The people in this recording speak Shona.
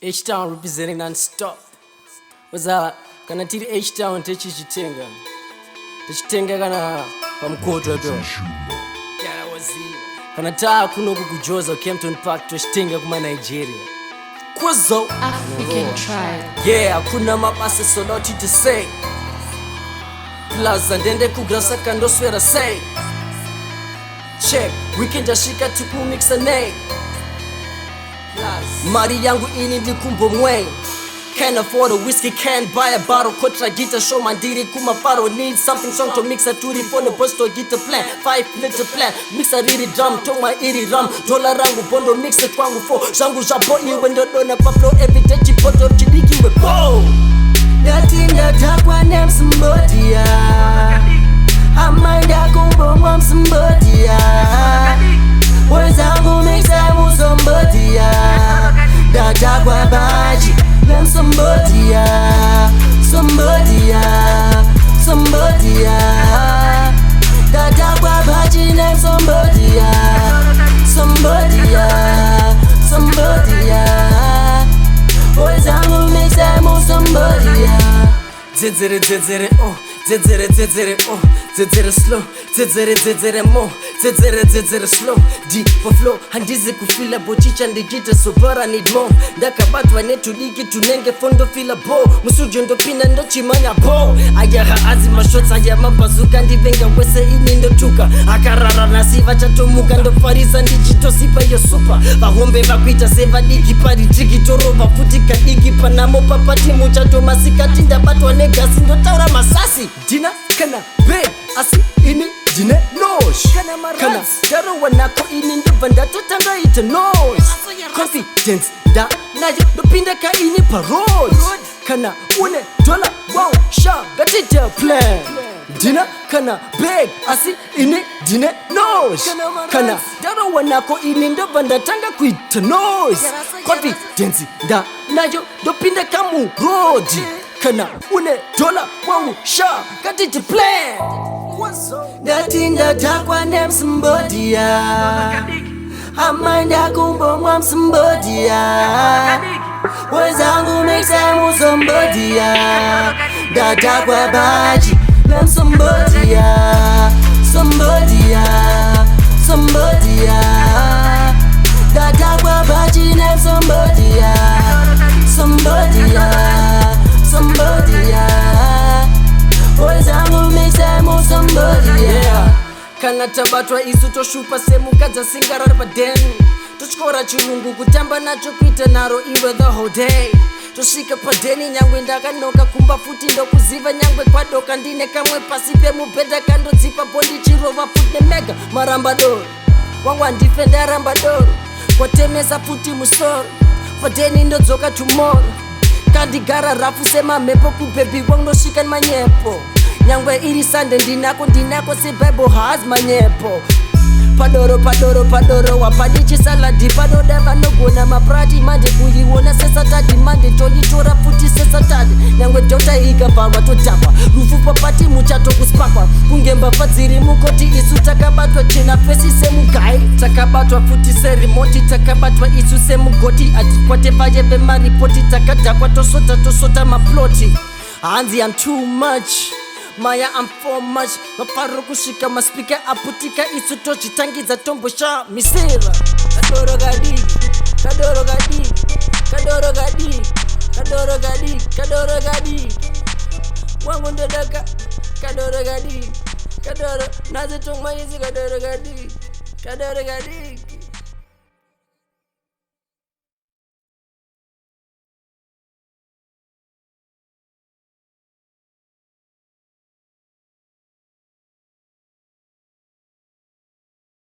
H-Town representing non-stop. Waza kana tiri H-Town techitenga kana pamkoto byo kana wazima kana taa kuno kukujoza Kempton Park techitenga kuma Nigeria Tkwizzle African tribe. yeah kuna mabasa so not to say plaza ndende kugrasa kando swera say check weekend ashika tuku mix a name mari yangu ini ndikumbo mwe. Can't afford a whiskey, can't buy a bottle. Kotra guitar show mandiri kuma faro. Need something strong to mix a turi phone a boss to guitar plan 5 liter plan. Mix a riri drum, toma iri rum. Dola rangu bondo mix it kwangu 4. Zangu japoni wendo dona paplo every day chipoto chidiki we go. Natinda Tkwizzle-Msombodia. Amanda kumbo Msombodia. Wezangu mix a Msombodia. Dada kwa baji Msombodia, Msombodia, Msombodia. Dada kwa baji Msombodia, Msombodia, Msombodia. Wezangu mixa Msombodia. Zezere zezere oh, zezere zezere oh, zezere slow, zezere zezere mo, zezere zezere slow. Deep for flow, handizi kufila bochicha ndigita so bara need more. Ndakabatwa netu digi tunenge fondo fila bo. Musujo ndo pina ndo chimanya bo. Ayaha azima shots aya mabazuka ndivenga wese ini ndo tuka. Akarara nasiva chatomuka ndo farisa ndijito sipa yo super. Vahombe vakuita seva digi pari triki toro vafutika digi panamo papati muchato masikati ndabatwa negasi ndo taura masasi. Dina kana big asi ini dine nosh kana daro wanako ini ndivanda totanga ita nosh confidence da nayo dopinda ka ini parod kana une dola wow sha gatita plan dina kana big asi ini dine nosh kana daro wanako ini ndivanda tanga kuita nosh confidence da nayo dopinda ka mu road kana une dola wow sha gatita plan. Natinda Tkwizzle-Msombodia. Amanda kumbo Msombodia. Wezangu mixa Msombodia. Dada kwa baji Msombodia, Msombodia, Msombodia. Dada kwa baji Msombodia, Msombodia, Msombodia. Wezangu mixa Msombodia. Kana tabatwa isu toshupa semu kaza singara baden. Tochkora churungu kutamba nacho kwita naro iwe the whole day. Toshika padeni nyangwe ndaka noka kumba futi ndo kuziva nyangwe kwa doka ndine kamwe pasipe mubeda kando zipa bondi chirova futne mega marambadoro. Wangwa ndifenda rambadoro. Kwa temesa futi musoro. Fadeni ndo zoka tomorrow. Kandigara rafu sema mepo kubebi wango shikan manyepo. Nyangwe iri sande ndinako si bible has manyepo. Padoro padoro padoro wapadichi saladi pado deva nogona maprati mande kuyiwona sesa tadi mande toyitora futi sesa tadi. Nyangwe dota igamba totapa rufu papati muchato kuspakwa kungemba fadziri mukoti isu takabatwa chena fesi semugai takabatwa futi serimoti takabatwa isu semugoti atikwate vaje vemaripoti takadakwa tosota maploti. Hanzi I'm too much Maya I'm for much. Mafaro kushika maspika aputika isu tochi tangiza tombo sha misera. Kadoro gadi, kadoro gadi, kadoro gadi, kadoro gadi, kadoro gadi. Wangu ndodaka, kadoro gadi, kadoro naze tongma yisi kadoro gadi, kadoro gadi.